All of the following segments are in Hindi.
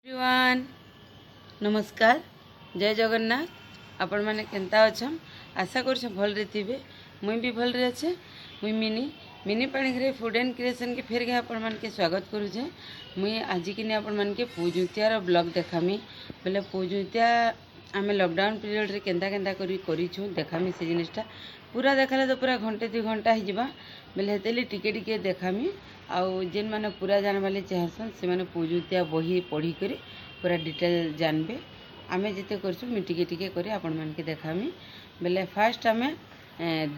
एवरीवन नमस्कार जय जगन्नाथ आपण मैंने केंता अच्छन आशा कर भल थे मुई भी भल अच्छे मुई मिनी पाणी फूड एंड क्रिएशन के फेर आपण मान के स्वागत करुचे मुई आज कि आपण मान के पूजुतियार ब्लॉग देखामी बोले पूजुतिया आम लॉकडाउन पीरियड रे केंता केंता करूँ देखामी से जिनिसटा पूरा देखाले तो पूरा घंटे 2 घंटा हो जावा बोले हेतले टिके टिके देखामी आउ जेन माने पूरा जानवाले चाहसन से माने पूजुतिया बही पढ़ी करी पूरा डिटेल जानबे आमे जिते करछु मि टिके टिके करी आपण मान के देखामी बोले फास्ट आमे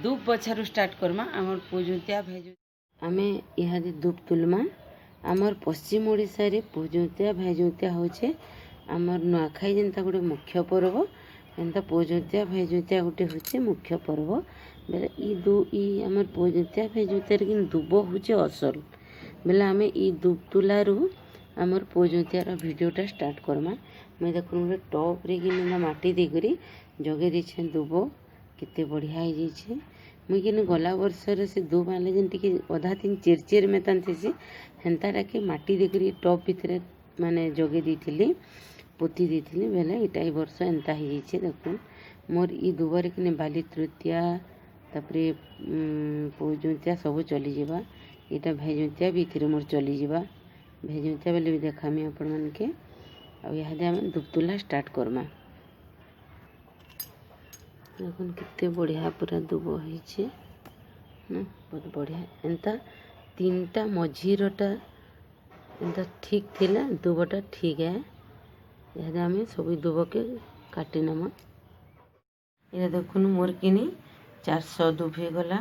धूप बछारू स्टार्ट करमा हमर पूजुतिया भेजु आमे इहादे धूप तुलमा हमर पश्चिम ओडिसा रे पूजुतिया भेजुतिया होचे हमर नुआखाई जेनता गोटे मुख्य पर्व एंता पूजुतिया भेजुतिया गोटे होचे मुख्य पर्व बेले ई हमर पूजुतिया भेजुतिया किन दुब होचे असल बेले आमे ई धूप तुलारू हमर पूजुतियार वीडियोटा स्टार्ट करमा मैं देखो गोटे टॉप रे किन माटी दे करी जगे दिछे दुब केते बढ़िया हो जाइए मुई कि गला वर्ष से धूप आने जेन टी अधा तीन चिरचिर में तानसी हेन्ता के माटी देकर टॉप भितर माने जगे दी पोती दी बेले इटा ई वर्ष एंता हो जाइए देखुन मोर ई दुबर कि बाली तृतीया तापरे पूजुतिया सब चली जावा इटा भेजुतिया भी इथिरे मोर चली जावा भेजुतिया बेले भी देखामी आपण मान के आ इहादे आम धूप तुला स्टार्ट करमा देखुन कितने बढ़िया पूरा दुब होइछे ना बहुत बढ़िया एंता 3टा मझीरटा एंता ठीक थिला दुबटा ठीक है इहादे आमे सब दुब के काटी नमा ये देखुन मोर किनी 400 दुब हो गला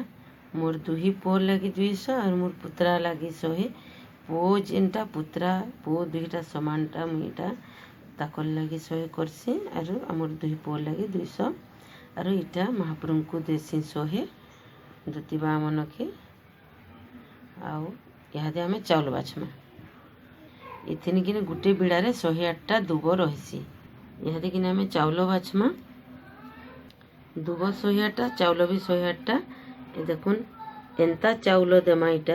मोर दुही पुओ लगी 200 और मोर पुत्रा लगी 100 पुओ जेनटा पुत्रा पुओ दुईटा समानटा मुईटा ताकर लगी 100 करसी और मोर दुही पुओ लगी 200 और इटा महाप्रभु को देसी 100 धोती बामन के आउ इहादे आमे चाउल बाछमा इथिन कि गोटे बिड़ारे 108टा दुब रहीसी इहादे कि आमे चाउल बाछमा दुब 108टा चाउल भी 108टा ये देखुन एंता चाउल देमा इटा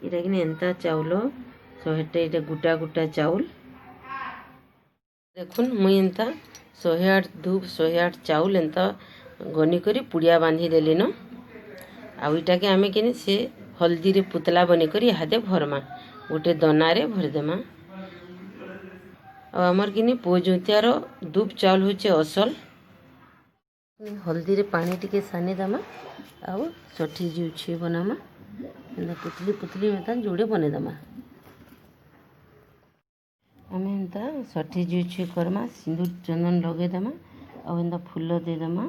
इटा कि एंता चाउल 108टा इटा गुटा गुटा चाउल देखुन मुई एंता 108 धूप 108 चाउल एंता गनी करी पुड़िया बांधी देली न आउ इटा के आमे किनी से हल्दी रे पुतला बनी करी हादे भरमा गोटे दना रे भर देमा आ हमर किनी पूजुतियार धूप चाउल होचे असल हल्दी रे पानी टिके सानी दमा आउ सठी जुछे बनामा एंता पुतली पुतली में ता जोड़े बने दमा आमे एंता सठी जुछे करमा सिंदूर चंदन लगे दमा आउ एंता फूल दे दमा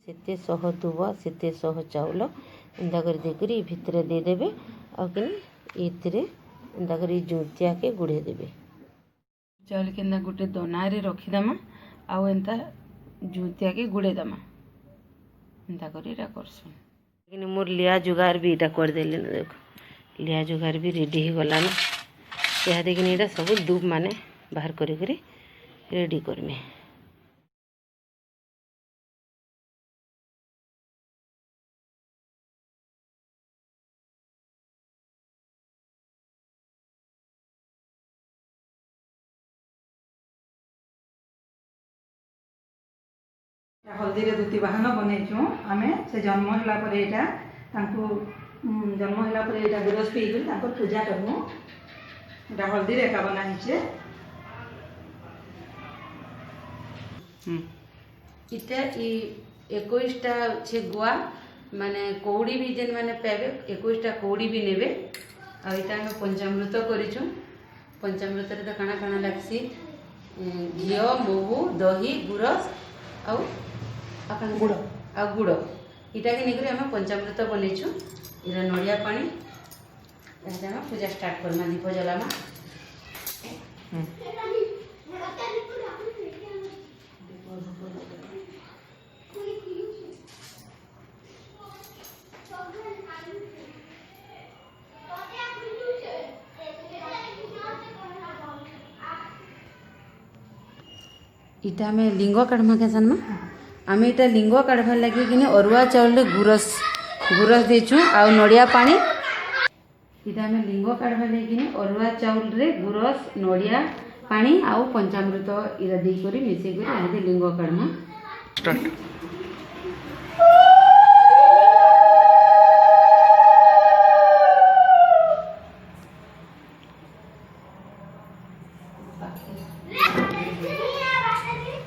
सेते 100 दुब सेते 100 चाउल एंता कर देकरी भितरे दे देबे आ कि इतरे एंता कर जुतिया के गुड़े देबे चाउल के एंता गोटे दना रे रखी दमा आउ एंता जुतिया के गुड़े दमा एंता करी रा करसन लेकिन मोर लिया जुगार भी इटा कर देले न देखो लिया जुगार भी रेडी हो गला न यहा देखिन इटा सब धूप माने बाहर करी करी रेडी करमे हल्दी रे धोती बाहन बनैछु आमे से जन्म होला परे एटा तांको जन्म होला परे एटा गुरस पी गल तांको पूजा करमु एटा हल्दी रे का बनाइछे इटा ई 21टा छे गुआ माने कौड़ी भी जेन माने पेबे 21टा कौड़ी भी नेबे आ इटा हम पंचामृत करिछु पंचामृत रे त काना काना लागसी घियो महू दही गुरस आउ अपन गुड़ आ गुड़ इटा के निकरी हम पंचामृत बनैछु इरा नड़िया पानी एटा हम पूजा स्टार्ट करमा दीप जलामा इटा में लिंग काढ़मा के सनमा आमे इटा लिंग काढ़वार लगे कि अरुआ चाउल गुरस गुरस देचु आ नड़िया पानी इटा आम लिंग काढ़वा लगे अरुआ चाउल रे गुरस नड़िया पानी आउ पंचामृत इरा देकर मिसेक लिंग काढ़मा स्टार्ट।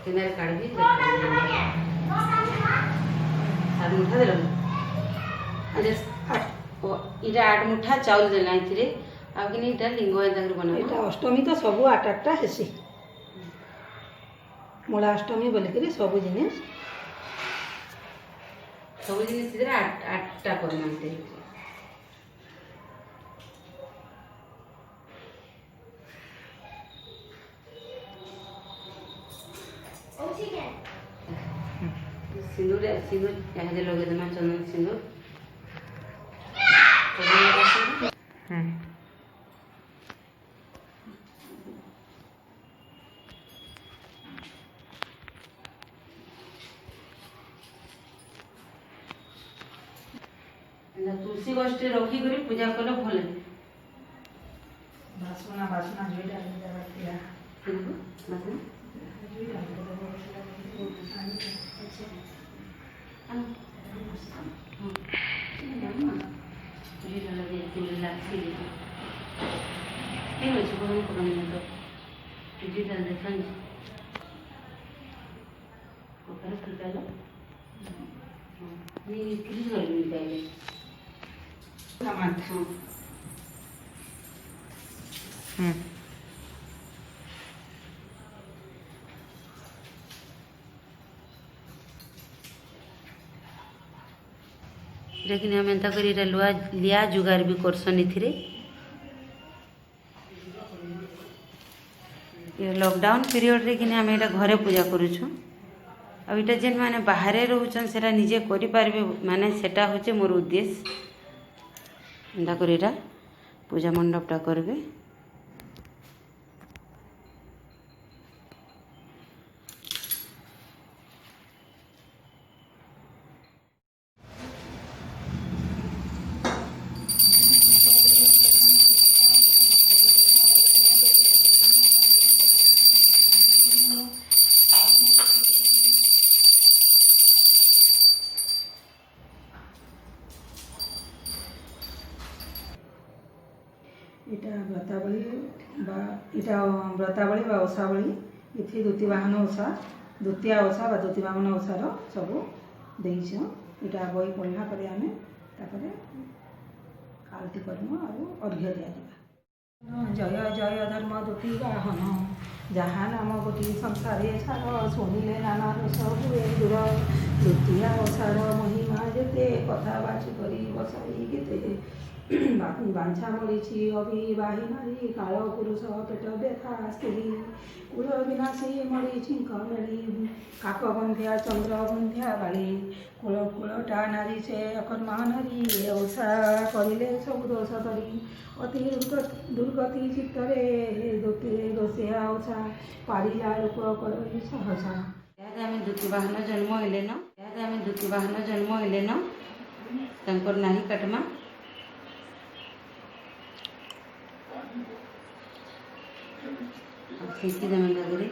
किनारे काढ़ी सात मुठा देल इटा 8 मुठा चाउल देला इथिरे आगे इटा लिंग एदागर बना एटा अष्टमी तो सब 8 हेसी मूला अष्टमी बोलिक सब जिनिस सब जिनिस इधर 8टा करमाते सिंदूर सिंदूर यहाँ लगे देना चंदन सिंदूर तुलसी गछ रखी कर पूजा कल भल बासना बासना जोई डाली देबा लेकिन हम एंता करी लुआ लिया जुगार भी करसन इथिरे ये लॉकडाउन पीरियड रे किने हम एटा घरे पूजा करूछु अब इटा जेन माने बाहरे रहउछन सेटा निजे करि पारबे माने सेटा होचे मोर उद्देश्य एंता करी पूजा मंडपटा करबे এটা ব্রতাবলী বা এটা ব্রতাবলী বা ওষাবলী এটি দ্বিতীয় বাহন ওষা দ্বিতীয় ওষা বা দ্বিতীয় বাহন ওষার সবু ଦେଇଛ এটা বই পড়লা পরে আমি তারপরে আরতি করমু আর অর্ঘ্য দিয়াଯିବା জয় জয় ধর্ম দ্বিতীয় বাহন যাহা নাম গোটি সংসারে ছাড় শুনিলে নানা দোষ হুয়ে দূর দ্বিতীয় ওষার মহিমা যেতে কথা বাচি করি বসাই গীতে বাঞ্ছা মরিছি অবিবাহী নারী কাল পুরুষ পেট ব্যথা স্ত্রী কুল বিনাশী মরিছি কমেড়ি কাক বন্ধ্যা চন্দ্র বন্ধ্যা বাড়ি কুল কুলটা নারী সে অকর্মা নারী ওষা করিলে সবু দোষ ধরি অতি দুর্গতি চিত্তরে দোষিয়া ওষা পারিলা লোক করি সহসা আমি দ্বিতীয় বাহন জন্ম হইলে ন আমি দ্বিতীয় বাহন জন্ম হইলে ন তাঙ্কর নাহি কাটমা सीखी देवे लगे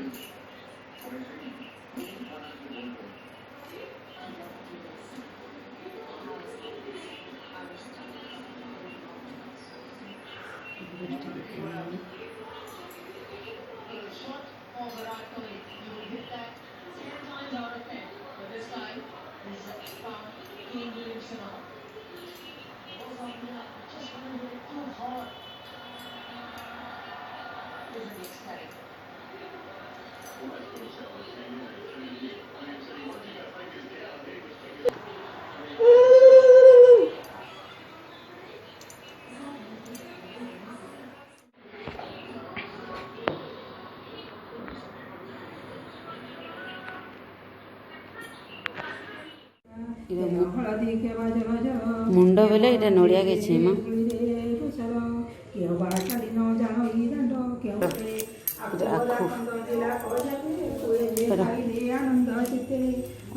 मुंड बेले इटा नड़िया के छेमा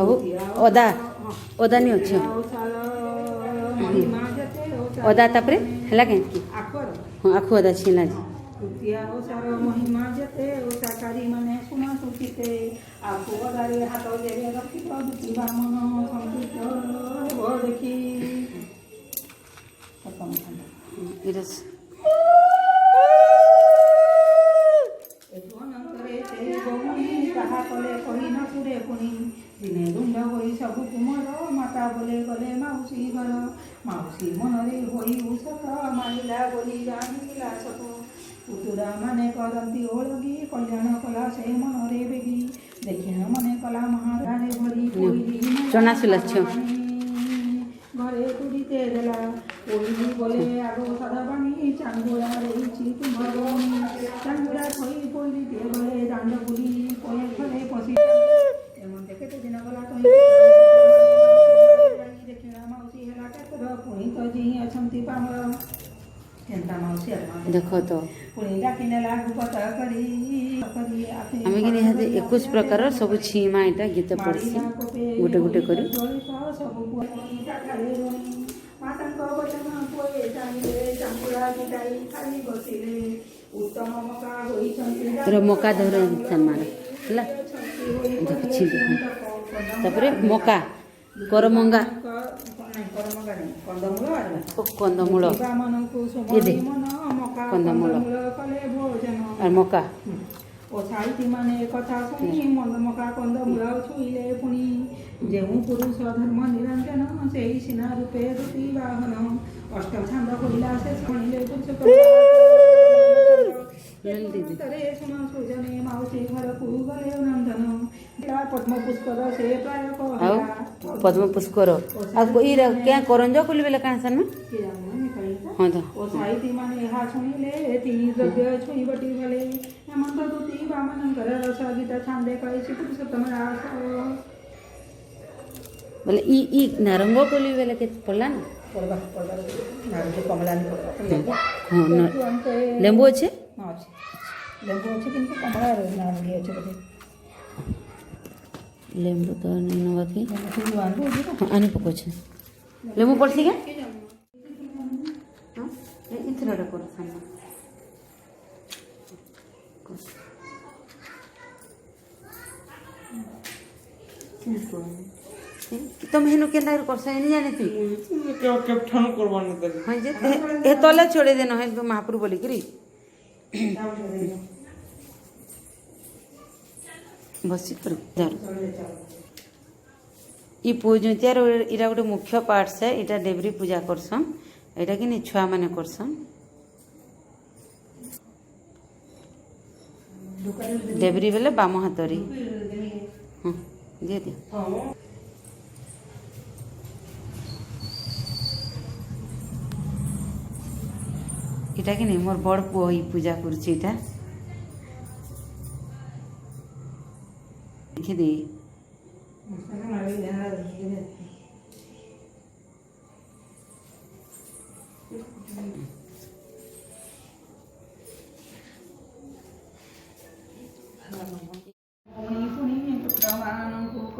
अब ओदा ओदा नहीं अच्छे ଅଦା ତାପରେ ହେଲା କେଁ ଆଖର ହଁ ଆଖୁ ଅଦା ଛିଲା ତୃତୀୟା ଓଷାର ମହିମା ଯେତେ ଓଷାକାରୀ ମାନେ ଶୁଣନ୍ତୁ ଚିତେ ଆଖୁ ଅଦାରେ ହାତ ଦେବେ ରଖିତ ଦୁତି ବାମନ ସନ୍ତୁଷ୍ଟ ହେବ ଦେଖି ଏଇଟା ଏଠୁ ଅନନ୍ତରେ ସେ ବହୁଣି ତାହା କଲେ କହି ନ ପୁରେ ପୁଣି ଦିନେ ରୁଣ୍ଡ ହୋଇ ସବୁ କୁମର ମାତା ବୋଲେ ଗଲେ ମାଉସୀ ଘର ମାଉସୀ ମନରେ ହୋଇ ଉଷତ ମାରିଲା ବୋଲି ଜାଣିଲା ସତ ପୁତୁରା ମାନେ କରନ୍ତି ଓଳଗି କଲ୍ୟାଣ କଲା ସେ ମନରେ ବେଗି ଦେଖିନ ମନେ କଲା ମହାରାଣୀ ଭରି ଚଣା ସୁଲା ଝିଅ ଘରେ ତୁଡ଼ିତେ ଦେଲା ପୋଇଲି ବୋଲେ ଆଗ ସଦାବାଣୀ ଚାଙ୍ଗୁଳା ରହିଛି ତୁମ୍ଭର ଚାଙ୍ଗୁଳା ଖଇ ପୋଇଲି ତେ ଗଲେ ଦାଣ୍ଡ ବୁଲି ପଏ ଘରେ ପଶି ଏମନ୍ତେ କେତେ ଦିନ ଗଲା କହି ଦେଖିଲା ମାଉସୀ ହେଲା କେତର ପୁଣି ତ ଜି ଅଛନ୍ତି ପାମର କେନ୍ତା ମାଉସୀ ଦେଖ ତ ପୁଣି ଡାକି ନେଲା ଗୁପତ କରି ଆମେ କି ନିହାତି 21 ପ୍ରକାର ସବୁ ଛିମା ଏଇଟା ଗୀତ ପଢ଼ିସି ଗୋଟେ ଗୋଟେ କରି ସବୁ ମାତାଙ୍କ ବଚନ ପୁଏ ଚାହିଁଲେ ଚାଙ୍ଗୁଳା ଗିଟାଇ ଖାଲି ବସିଲେ ଉତ୍ତମ ମକା ହୋଇଛନ୍ତି ମକା ଧର ସେମାନେ ହେଲା ଦେଖୁଛି ତାପରେ ମକା କରମଙ୍ଗା କନ୍ଦମୂଳ କନ୍ଦମୂଳ আর মকা ଓ ସାହିତ୍ୟମାନେ କଥା ଶୁଣି ମକା କନ୍ଦମୂଳ ଛୁଇଁଲେ ପୁଣି ଯେଉଁ ପୁରୁଷ ଧର୍ମ ନିରଞ୍ଜନ ସେହି ସିନା ରୂପେ ରୁଟି ବାହନ ଅଷ୍ଟ ଛାନ୍ଦ କହିଲା ସେ ଶୁଣିଲେ ଶୁଣ ସୃଜନେ ମାଉସୀ ଘରକୁ ଗଲେ ନନ୍ଦନ ପଦ୍ମ ପୁଷ୍ପର ସେ ପ୍ରାୟ ଆଉ ପଦ୍ମ ପୁଷ୍କର ଆଉ ଇରା क्या କରଞ୍ଜ କଲି ବେଲେ କାଁ ସାନ ହଁ ତ ଓ ସାହିତ୍ୟମାନେ ଏହା ଶୁଣିଲେ ତିନି ଦ୍ରବ୍ୟ ଛୁଇଁବଟି ଗଲେ ହେମନ୍ତ ଦୂତି ବାମାନଙ୍କର ରସ ଗୀତ ଛାନ୍ଦେ କହିଛି ପୁରୁଷୋତ୍ତମ ରାସ ବୋଲେ ଇ ନାରଙ୍ଗ କଲି ବେଲେ କେତେ ପଡଲା ନା କମଳା ହଁ ଲେମ୍ବୁ ଅଛି ଅଛି ଲେମ୍ବୁ ଅଛି କିନ୍ତୁ କମଳା ନାରଙ୍ଗୀ ଅଛି ବୋଧେ ଲେମ୍ବୁ ତ ନେଇ ନେବା କି ଆନି ପକଉଛେ ଲେମ୍ବୁ ପଡ଼ସି କେ ଇଥରଟା କର ସାନ ତମେ ହେନୁ କେନ୍ତା କରସ ଏନି ଜାଣିତି କେପଠାନ করবানি দেখ ହଁ ଯେ ଏ ତଲେ ଛଡ଼େଇ ଦେନ ହେ ମହାପୁର ବୋଲିକିରି ବସି କରୁ ଇ ପୂଜୁତିଆର ଇଟା ଗୋଟେ ମୁଖ୍ୟ ପାର୍ଟ ସେ ଇଟା ଦେବରୀ ପୂଜା କରସନ୍ ଏଇଟା କି ନି ଛୁଆମାନେ କରସନ୍ ଦେବରୀ ବେଲେ ବାମ ହାତରି ହଁ ଦିଅ ଦିଅ इटा कि नहीं मोर बड़ पुओ ही पूजा करुची इटा देखि दे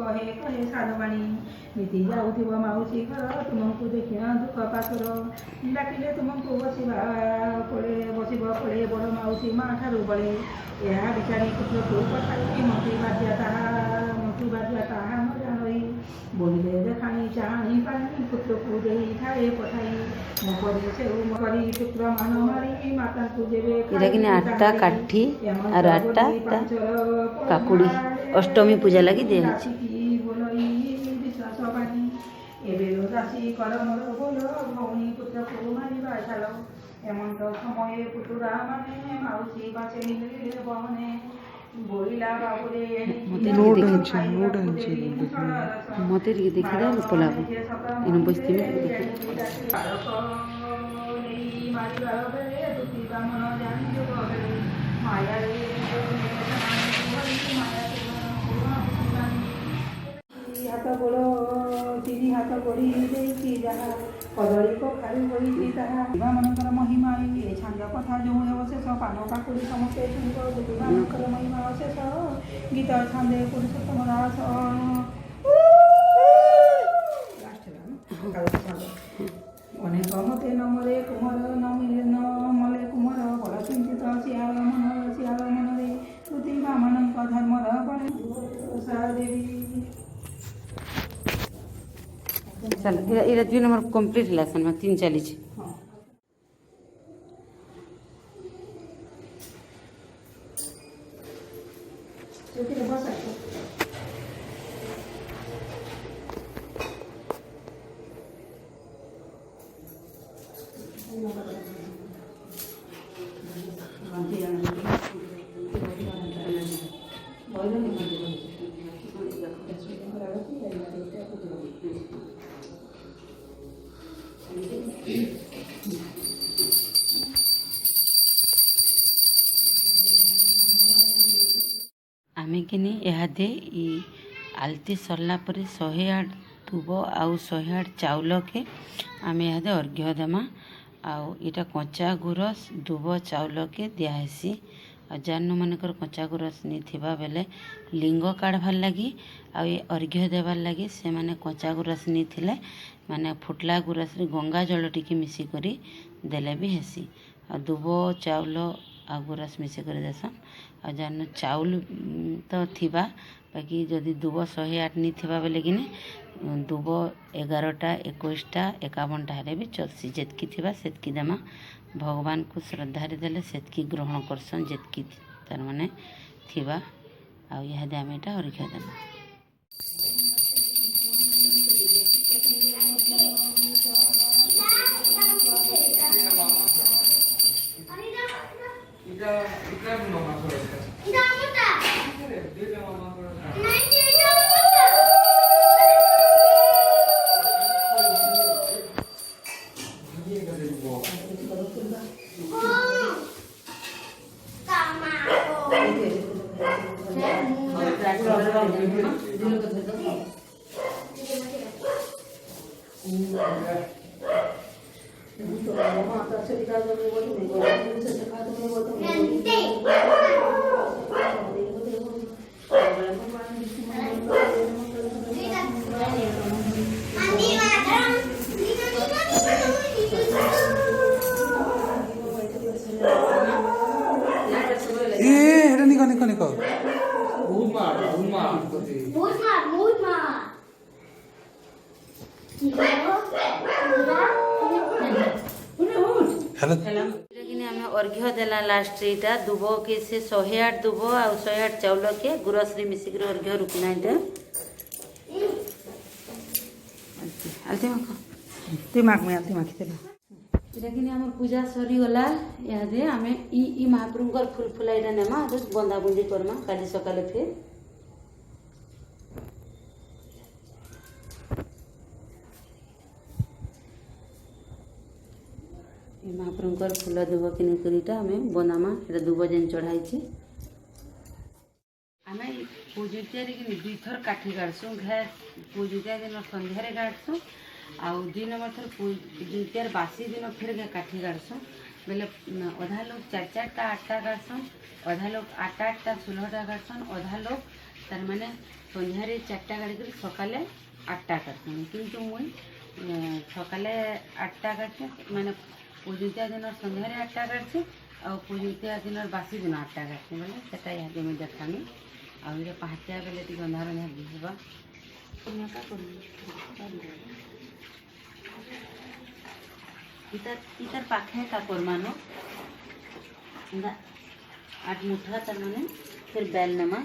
କହେ କହେ ସାଧବାଣୀ नीति जाऊथिବ ମାଉସୀ ଘର ତୁମକୁ ଦେଖିବା ଦୁଃଖ ପାଖର ଡାକିଲେ ତୁମକୁ ବସିବ ପଡ଼େ ବଡ଼ ମାଉସୀ ମା ଠାରୁ ବଳେ ଏହା ବିଚାରି ପୁତ୍ରକୁ ପଠାଇ ମନ୍ତ୍ରୀ ବାଧ୍ୟ ତାହା ନ ଜାଣଇ ବୋଲିଲେ ଦେଖାଣି ଚାହାଣି ପାଣି ପୁତ୍ରକୁ ଦେଇଥାଏ ପଠାଇ ମୁଁ କରି ସେଉ କରି ପୁତ୍ର ମାନ ମାରି ମାତାଙ୍କୁ ଯେବେ ଆଠଟା କାଠି আর আটটা কাকুড়ি অষ্টমী পূজা লাগি দিয়ে হচ্ছে ଏବେ ରାଶି କରମର ବୋଲ ଭଉଣୀ ପୁତ୍ରକୁ ମାରିବା ଚାଲ ଏମନ୍ତ ସମୟ ପୁତୁରା ମାନେ ମାଉସୀ ବାସେ ବହନେ ବୋଇଲା ବାବୁରେ ମତେ ଟିକେ ଦେଖିଦେ ଲୋକ ଲାଗ ଏନୁ ବସିଥିବି ମାରିବାର ବେଳେ ଦୁତି ବାମନ ଜାଣି ଯୋଗ ବେଳେ ମାୟାରେ ହାତ ଗୋଡ଼ ତିନି ହାତ ଗୋଡ଼ି ଦେଇଛି ଯାହା କଦଳୀ କଖାରୁ ହୋଇଛି ତାହା ମାନଙ୍କର ମହିମା ଏ ଛାଞ୍ଜ କଥା ଯେଉଁ ହେବ ଶେଷ ପାନ କାକୁଡ଼ି ସମସ୍ତେ ଶୁଣିବ ମାନଙ୍କର ମହିମା ଶେଷ ଗୀତ ଛାନ୍ଦେ ପୁରୁଷୋତ୍ତମ ଦାସ ଅନେକ ମତେ ନମ चल ये 2 नंबर कंप्लीट है सन में 3 चली छी हाँ चौकी बस आमे किनी इहादे ई आलती सरला परे 108 दुब आउ 108 चाउल के आमे इहादे अर्घ्य देमा आउ इटा कच्चा गुरस दुब चाउल के दियाहेसी आ जानू मानकर कच्चा गुरस नहीं थिबा बेले लिंग काढ़वार लगी आ ये अर्घ्य देवार लगी से माने कच्चा गुरस नहीं थिले माने फुटला गुरस रे गंगा जल टिके मिसी करी देले भी हेसी आ दुब चाउल आ गुरस मिसी कर देसन आ जान चाउल तो थिबा बाकी जदि दुब 108 नहीं थिबा बेले कि दुब 11टा 21टा 51टा हेले भी चलसी जेतकी थिबा सेतकी देमा भगवान को श्रद्धा देले सेतकी ग्रहण करसन जेतकी तार माने थिबा आ इहादे आमे एटा अर्घ्य देमा इतना मामा को निको लेकिन हमें अर्घ्य देला लास्ट इटा दुब के से 108 दुब आ 108 चाउल के गुरस रे मिसिक रे अर्घ्य रुकना इटा आलती माखो दिमाग में आलती माखी देला लेकिन हमर पूजा सरी गला यादे हमें ई महाप्रभुकर फूल फुलाइरा नेमा तो बंदा बुंदी करमा काली सकाले फिर ई महाप्रभुकर फूल दुब किने करीटा हमें बनामा एटा दुब जेन चढ़ाई छी हमें पूजित्या रे कि 2 थर काठी गाड़सु घे पूजित्या दिन संध्या रे गाड़सु आउ 2 नंबर थर पूजित्यार बासी दिन फिर गे काठी गाड़सु बेले अधा लोग 4-4टा 8टा गाड़सन अधा लोग 8-8टा 16टा गाड़सन अधा लोग तार माने संध्या रे 4टा गाड़ी कर सकाले 8टा करसन किंतु मुई सकाले 8टा गाड़छे माने पूजित्या दिन संध्या रे 8टा गाड़छे आ पूजित्या दिन बासी दिन 8टा गाड़छे बेले सेटा यादे में देखामी आ रे पहाटिया बेले टी गंधार ने दिसबा नका करनी इतर पाखे का करमानो ना 8 मुठा तर माने फिर बेल नमा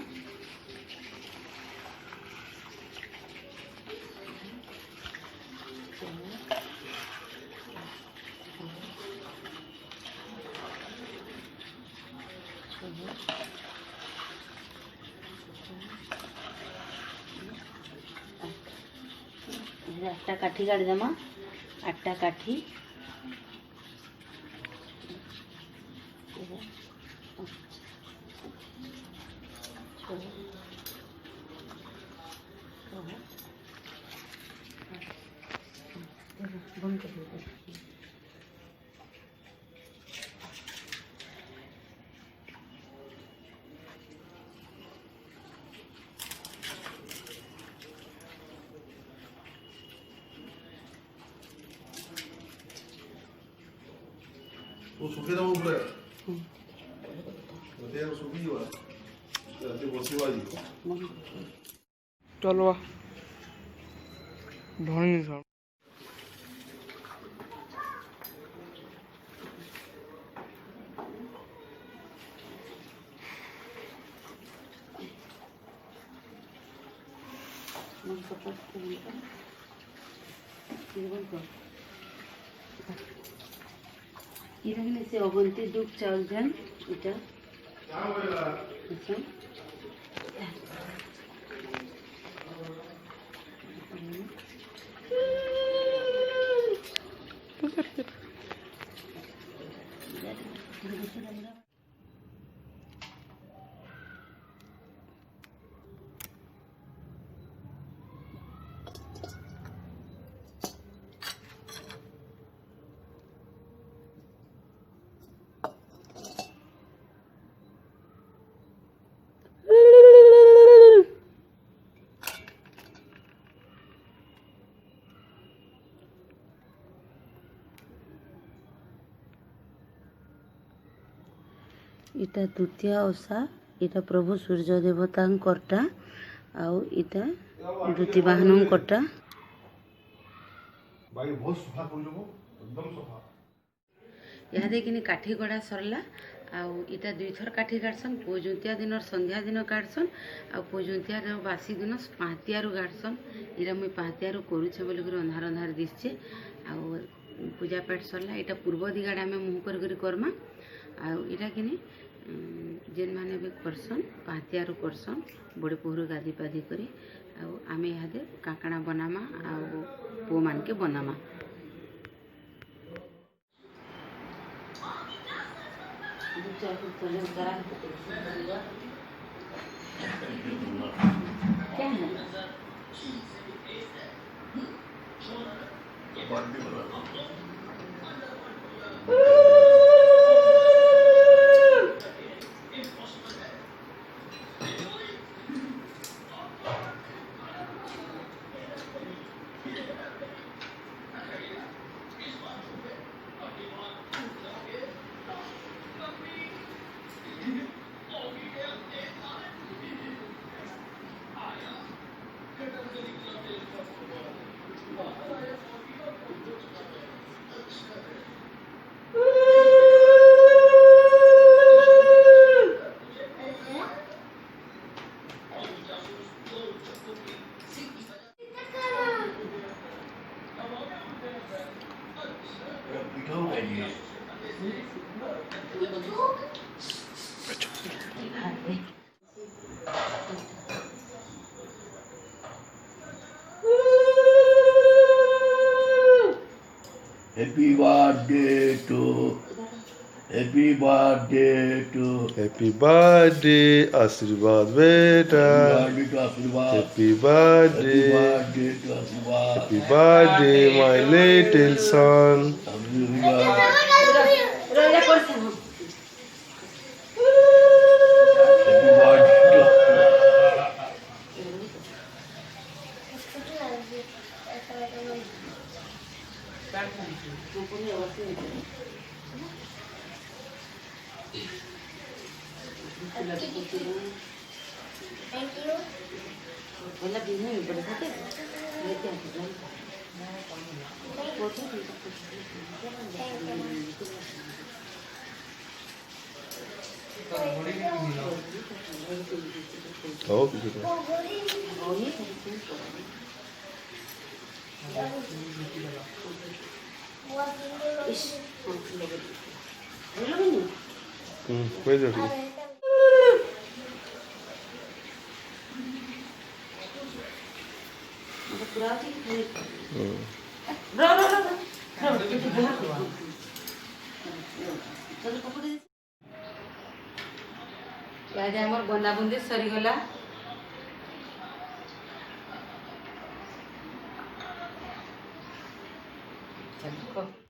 आठटा काठी गाड़ी देमा 8टा काठी बंद कर दो 또 좋게나무 그래. 내가 속이 와. 야, 이거 세와지. चलो ढोल इधर से अगंती दुख चाउल जान इटा अच्छा इटा द्वितीय ओषा इटा प्रभु सूर्य देवतांकरटा आउ इटा द्वितीय वाहनंकरटा भाई बहुत सफा कर जो एकदम सफा यहाँ देखिनी काठी गड़ा सरला आउ इटा दुई थर काठी काटसन पूजुतिया दिन संध्या दिन काटसन आ पूजुतिया बासी दिन पाहतियारू गाटसन इरा मुई पाहतियारू करूछे बोली कर अंधार अंधार दिसछे आउ पूजा पाठ सरला इटा पूर्व दिगाड़े आमे मुह कर करमा आउ इटा किनी जेन माने भी करसन पाहतियारू करसन बड़े पोहरु गाधी पाधी करी आउ आमे इहादे काकणा बनामा आउ पो मान के बनामा क्या है Happy birthday to Happy birthday to Happy birthday, Asirvad beta. Happy birthday, birthday to Asirvad. happy birthday, my little son. Happy birthday. Oh, gitu. Where's your food? इहादे हमर बंदा बुंदी सरीगला